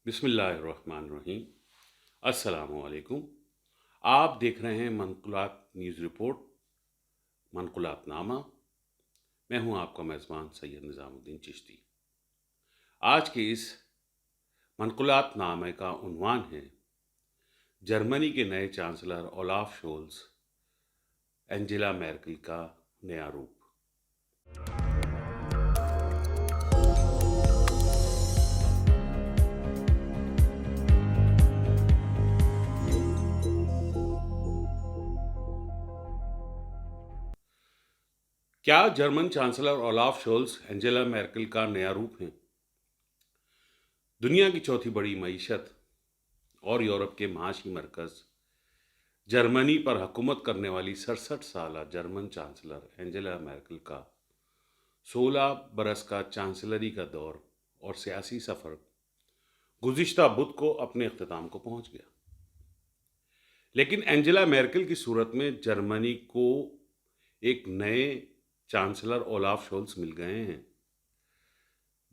بسم اللہ الرحمن الرحیم۔ السلام علیکم۔ آپ دیکھ رہے ہیں منقولات نیوز رپورٹ، منقولات نامہ۔ میں ہوں آپ کا میزبان سید نظام الدین چشتی۔ آج کے اس منقولات نامے کا عنوان ہے جرمنی کے نئے chancellor Olaf Scholz, Angela Merkel کا نیا روپ۔ کیا German chancellor Olaf Scholz Angela Merkel کا نیا روپ ہیں؟ دنیا کی چوتھی بڑی معیشت اور یورپ کے معاشی مرکز جرمنی پر حکومت کرنے والی 67 سالہ جرمن چانسلر اینجلا میرکل کا 16 برس کا چانسلری کا دور اور سیاسی سفر گزشتہ بدھ کو اپنے اختتام کو پہنچ گیا۔ لیکن اینجلا میرکل کی صورت میں جرمنی کو ایک نئے چانسلر اولاف شولز مل گئے ہیں۔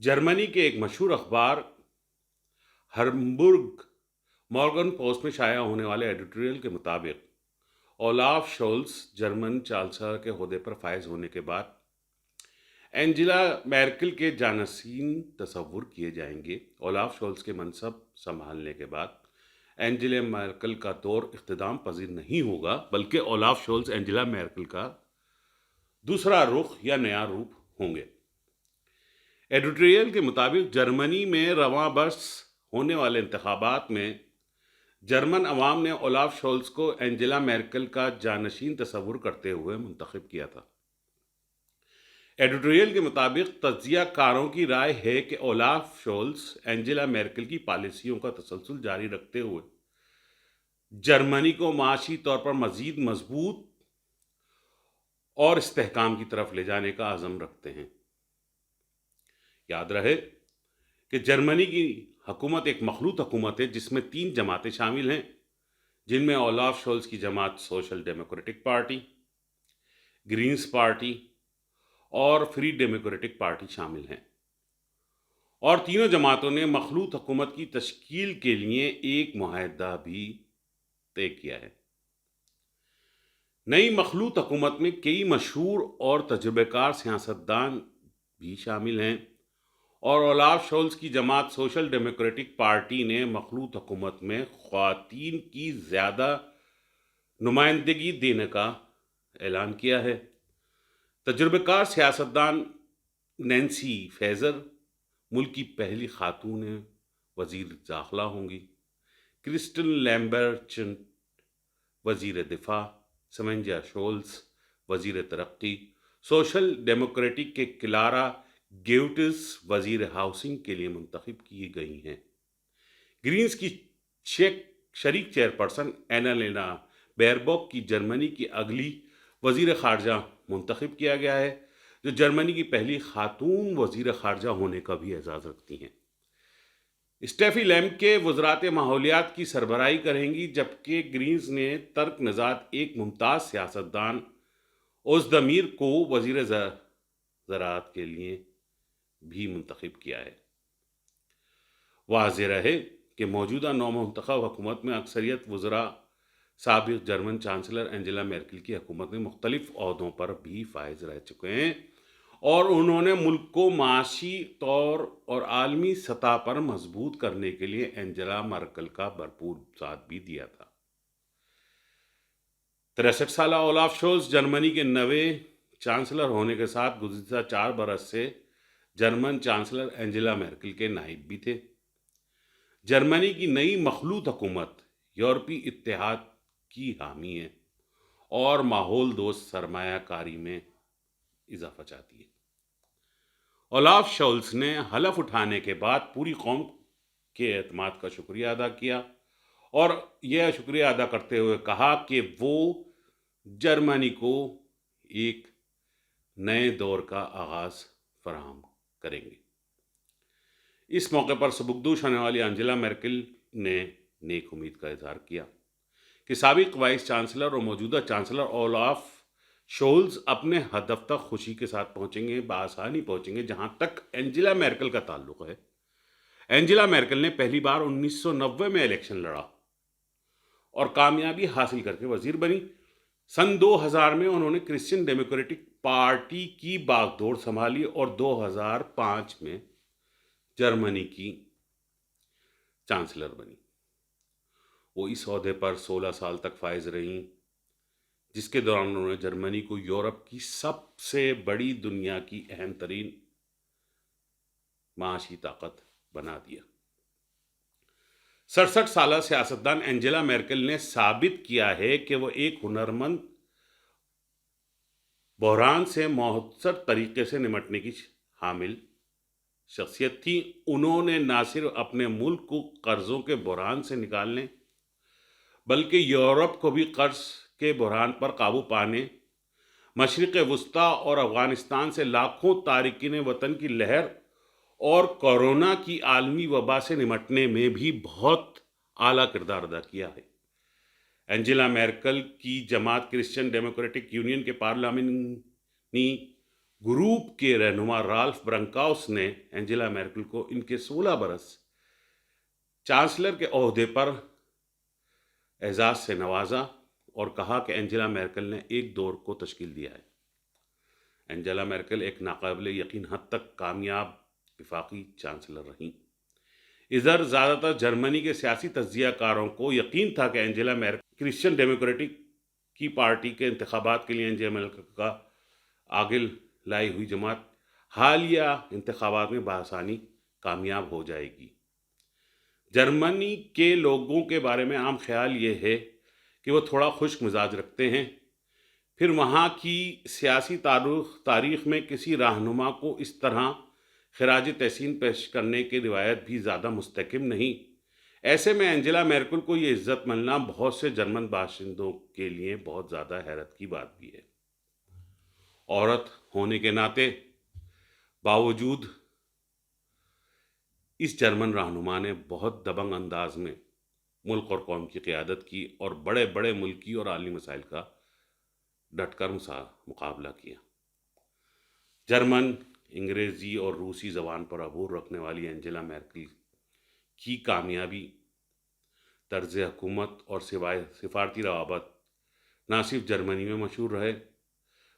جرمنی کے ایک مشہور اخبار ہمبرگ مورگن پوسٹ میں شائع ہونے والے ایڈیٹوریل کے مطابق اولاف شولز جرمن چانسلر کے عہدے پر فائز ہونے کے بعد اینجلا میرکل کے جانشین تصور کیے جائیں گے۔ اولاف شولز کے منصب سنبھالنے کے بعد اینجلا میرکل کا دور اختتام پذیر نہیں ہوگا، بلکہ اولاف شولز اینجلا میرکل کا دوسرا رخ یا نیا روپ ہوں گے۔ ایڈیٹوریل کے مطابق جرمنی میں رواں برس ہونے والے انتخابات میں جرمن عوام نے اولاف شولز کو اینجلا میرکل کا جانشین تصور کرتے ہوئے منتخب کیا تھا۔ ایڈیٹوریل کے مطابق تجزیہ کاروں کی رائے ہے کہ اولاف شولز اینجلا میرکل کی پالیسیوں کا تسلسل جاری رکھتے ہوئے جرمنی کو معاشی طور پر مزید مضبوط اور استحکام کی طرف لے جانے کا عزم رکھتے ہیں۔ یاد رہے کہ جرمنی کی حکومت ایک مخلوط حکومت ہے جس میں 3 جماعتیں شامل ہیں، جن میں اولاف شولز کی جماعت Social Democratic Party, Greens Party اور فری ڈیموکریٹک پارٹی شامل ہیں، اور تینوں جماعتوں نے مخلوط حکومت کی تشکیل کے لیے ایک معاہدہ بھی طے کیا ہے۔ نئی مخلوط حکومت میں کئی مشہور اور تجربہ کار سیاستدان بھی شامل ہیں، اور اولاف شولز کی جماعت سوشل ڈیموکریٹک پارٹی نے مخلوط حکومت میں خواتین کی زیادہ نمائندگی دینے کا اعلان کیا ہے۔ تجربہ کار سیاستدان نینسی فیزر ملک کی پہلی خاتون وزیر داخلہ ہوں گی۔ کرسٹن لیمبرچٹ وزیر دفاع، سمنجا شولز وزیر ترقی، سوشل ڈیموکریٹک کے کلارا گیوٹس وزیر ہاؤسنگ کے لیے منتخب کی گئی ہیں۔ گرینز کی شریک چیئرپرسن اینا لینا بیئربوک کی جرمنی کی اگلی وزیر خارجہ منتخب کیا گیا ہے، جو جرمنی کی پہلی خاتون وزیر خارجہ ہونے کا بھی اعزاز رکھتی ہیں۔ اسٹیفی لیمب کے وزارت ماحولیات کی سربراہی کریں گی، جبکہ گرینز نے ترک نژاد ایک ممتاز سیاستدان اوزدمیر کو وزیر زراعت کے لیے بھی منتخب کیا ہے۔ واضح رہے کہ موجودہ نومنتخب حکومت میں اکثریت وزراء سابق جرمن چانسلر اینجلا میرکل کی حکومت میں مختلف عہدوں پر بھی فائز رہ چکے ہیں، اور انہوں نے ملک کو معاشی طور اور عالمی سطح پر مضبوط کرنے کے لیے اینجلا میرکل کا بھرپور ساتھ بھی دیا تھا۔ 63 سالہ اولاف شولز جرمنی کے نویں چانسلر ہونے کے ساتھ گزشتہ 4 برس سے جرمن چانسلر اینجلا میرکل کے نائب بھی تھے۔ جرمنی کی نئی مخلوط حکومت یورپی اتحاد کی حامی ہے اور ماحول دوست سرمایہ کاری میں اضافہ چاہتی ہے۔ اولاف شولز نے حلف اٹھانے کے بعد پوری قوم کے اعتماد کا شکریہ ادا کیا، اور یہ شکریہ ادا کرتے ہوئے کہا کہ وہ جرمنی کو ایک نئے دور کا آغاز فراہم کریں گے۔ اس موقع پر سبکدوش ہونے والی اینجلا میرکل نے نیک امید کا اظہار کیا کہ سابق وائس چانسلر اور موجودہ چانسلر اولاف شولز اپنے ہدف تک خوشی کے ساتھ پہنچیں گے، بآسانی پہنچیں گے۔ جہاں تک اینجلا میرکل کا تعلق ہے، اینجلا میرکل نے پہلی بار 1990 میں الیکشن لڑا اور کامیابی حاصل کر کے وزیر بنی۔ سن 2000 میں انہوں نے کرسچین ڈیموکریٹک پارٹی کی باغ دوڑ سنبھالی اور 2005 میں جرمنی کی چانسلر بنی۔ وہ اس عہدے پر 16 سال تک فائز رہیں، جس کے دوران انہوں نے جرمنی کو یورپ کی سب سے بڑی دنیا کی اہم ترین معاشی طاقت بنا دیا۔ 67 سالہ سیاستدان اینجلا میرکل نے ثابت کیا ہے کہ وہ ایک ہنرمند بحران سے مؤثر طریقے سے نمٹنے کی حامل شخصیت تھی۔ انہوں نے نہ صرف اپنے ملک کو قرضوں کے بحران سے نکالنے بلکہ یورپ کو بھی قرض کے بحران پر قابو پانے، مشرق وسطیٰ اور افغانستان سے لاکھوں تارکین وطن کی لہر اور کورونا کی عالمی وبا سے نمٹنے میں بھی بہت اعلیٰ کردار ادا کیا ہے۔ اینجلا میرکل کی جماعت کرسچین ڈیموکریٹک یونین کے پارلیمانی گروپ کے رہنما رالف برنکاؤس نے اینجلا میرکل کو ان کے 16 برس چانسلر کے عہدے پر اعزاز سے نوازا اور کہا کہ اینجلا میرکل نے ایک دور کو تشکیل دیا ہے۔ اینجلا میرکل ایک ناقابل یقین حد تک کامیاب وفاقی چانسلر رہیں۔ ادھر زیادہ تر جرمنی کے سیاسی تجزیہ کاروں کو یقین تھا کہ اینجلا میرکل کرسچین ڈیموکریٹک کی پارٹی کے انتخابات کے لیے اینجلا میرکل کا آگے لائی ہوئی جماعت حالیہ انتخابات میں بآسانی کامیاب ہو جائے گی۔ جرمنی کے لوگوں کے بارے میں عام خیال یہ ہے کہ وہ تھوڑا خشک مزاج رکھتے ہیں، پھر وہاں کی سیاسی تاریخ میں کسی رہنما کو اس طرح خراج تحسین پیش کرنے کی روایت بھی زیادہ مستحکم نہیں۔ ایسے میں اینجلا میرکل کو یہ عزت ملنا بہت سے جرمن باشندوں کے لیے بہت زیادہ حیرت کی بات بھی ہے۔ عورت ہونے کے ناطے باوجود اس جرمن رہنما نے بہت دبنگ انداز میں ملک اور قوم کی قیادت کی اور بڑے بڑے ملکی اور عالمی مسائل کا ڈٹ کر مقابلہ کیا۔ جرمن، انگریزی اور روسی زبان پر عبور رکھنے والی اینجلا میرکل کی کامیابی، طرز حکومت اور سفارتی روابط نہ صرف جرمنی میں مشہور رہے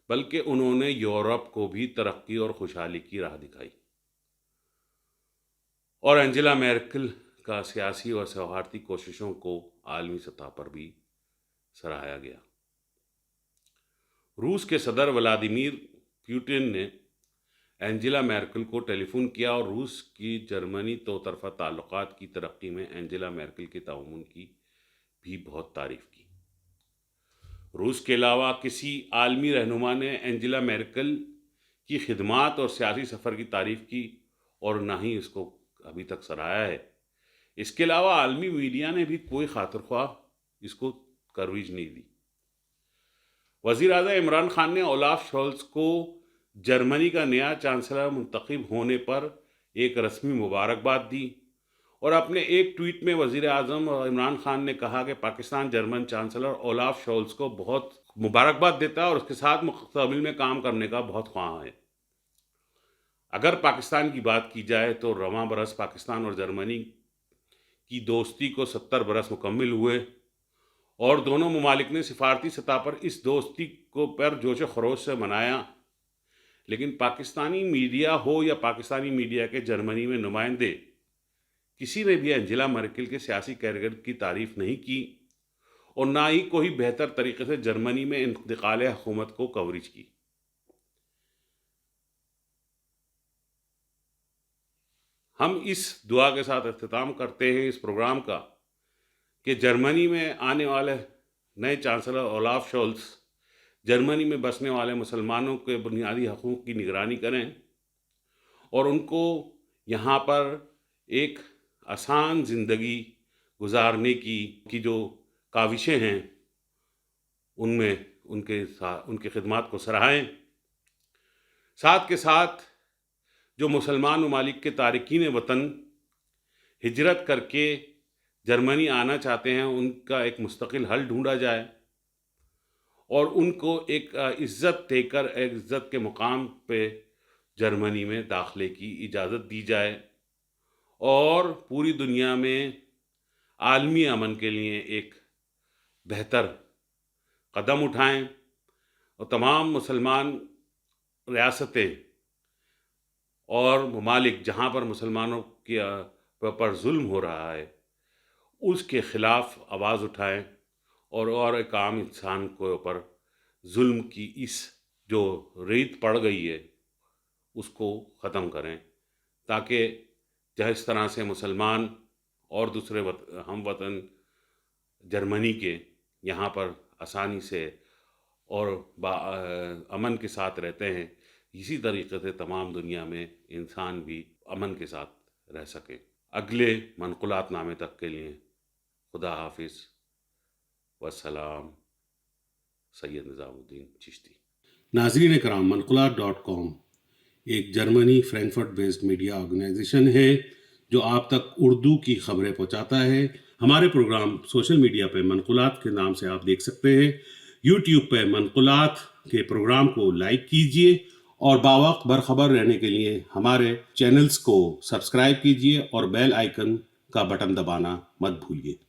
بلکہ انہوں نے یورپ کو بھی ترقی اور خوشحالی کی راہ دکھائی، اور اینجلا میرکل کا سیاسی اور سفارتی کوششوں کو عالمی سطح پر بھی سراہا گیا۔ روس کے صدر ولادیمیر پوٹن نے اینجلا میرکل کو ٹیلی فون کیا اور روس کی جرمنی دو طرفہ تعلقات کی ترقی میں اینجلا میرکل کے تعاون کی بھی بہت تعریف کی۔ روس کے علاوہ کسی عالمی رہنما نے اینجلا میرکل کی خدمات اور سیاسی سفر کی تعریف کی اور نہ ہی اس کو ابھی تک سراہا ہے۔ اس کے علاوہ عالمی میڈیا نے بھی کوئی خاطر خواہ اس کو کوریج نہیں دی۔ وزیر اعظم عمران خان نے اولاف شولز کو جرمنی کا نیا چانسلر منتخب ہونے پر ایک رسمی مبارکباد دی، اور اپنے ایک ٹویٹ میں وزیر اعظم عمران خان نے کہا کہ Pakistan German chancellor Olaf Scholz کو بہت مبارکباد دیتا ہے اور اس کے ساتھ مستقبل میں کام کرنے کا بہت خواہاں ہے۔ اگر پاکستان کی بات کی جائے تو رواں برس پاکستان اور جرمنی کی دوستی کو 70 برس مکمل ہوئے، اور دونوں ممالک نے سفارتی سطح پر اس دوستی کو پر جوش و خروش سے منایا، لیکن پاکستانی میڈیا ہو یا پاکستانی میڈیا کے جرمنی میں نمائندے، کسی نے بھی اینجلا میرکل کے سیاسی کیریئر کی تعریف نہیں کی اور نہ ہی کوئی بہتر طریقے سے جرمنی میں انتقال حکومت کو کوریج کی۔ ہم اس دعا کے ساتھ اختتام کرتے ہیں اس پروگرام کا کہ جرمنی میں آنے والے نئے چانسلر اولاف شولز جرمنی میں بسنے والے مسلمانوں کے بنیادی حقوق کی نگرانی کریں اور ان کو یہاں پر ایک آسان زندگی گزارنے کی جو کاوشیں ہیں ان میں ان کے خدمات کو سراہیں۔ ساتھ کے ساتھ جو مسلمان ممالک کے تارکین وطن ہجرت کر کے جرمنی آنا چاہتے ہیں، ان کا ایک مستقل حل ڈھونڈا جائے اور ان کو ایک عزت دے کر ایک عزت کے مقام پہ جرمنی میں داخلے کی اجازت دی جائے، اور پوری دنیا میں عالمی امن کے لیے ایک بہتر قدم اٹھائیں اور تمام مسلمان ریاستیں اور ممالک جہاں پر مسلمانوں کے پر ظلم ہو رہا ہے اس کے خلاف آواز اٹھائیں اور ایک عام انسان کے اوپر ظلم کی اس جو ریت پڑ گئی ہے اس کو ختم کریں، تاکہ جس طرح سے مسلمان اور دوسرے ہم وطن جرمنی کے یہاں پر آسانی سے اور امن کے ساتھ رہتے ہیں، اسی طریقے سے تمام دنیا میں انسان بھی امن کے ساتھ رہ سکے۔ اگلے منقولات نامے تک کے لیے خدا حافظ والسلام، سید نظام الدین چشتی۔ ناظرین کرام، منقولات.com ایک Germany Frankfurt based media organisation ہے جو آپ تک اردو کی خبریں پہنچاتا ہے۔ ہمارے پروگرام سوشل میڈیا پہ منقولات کے نام سے آپ دیکھ سکتے ہیں۔ یوٹیوب پہ منقولات کے پروگرام کو لائک کیجئے اور باوقت برخبر رہنے کے لیے ہمارے چینلز کو سبسکرائب کیجئے اور بیل آئیکن کا بٹن دبانا مت بھولیے۔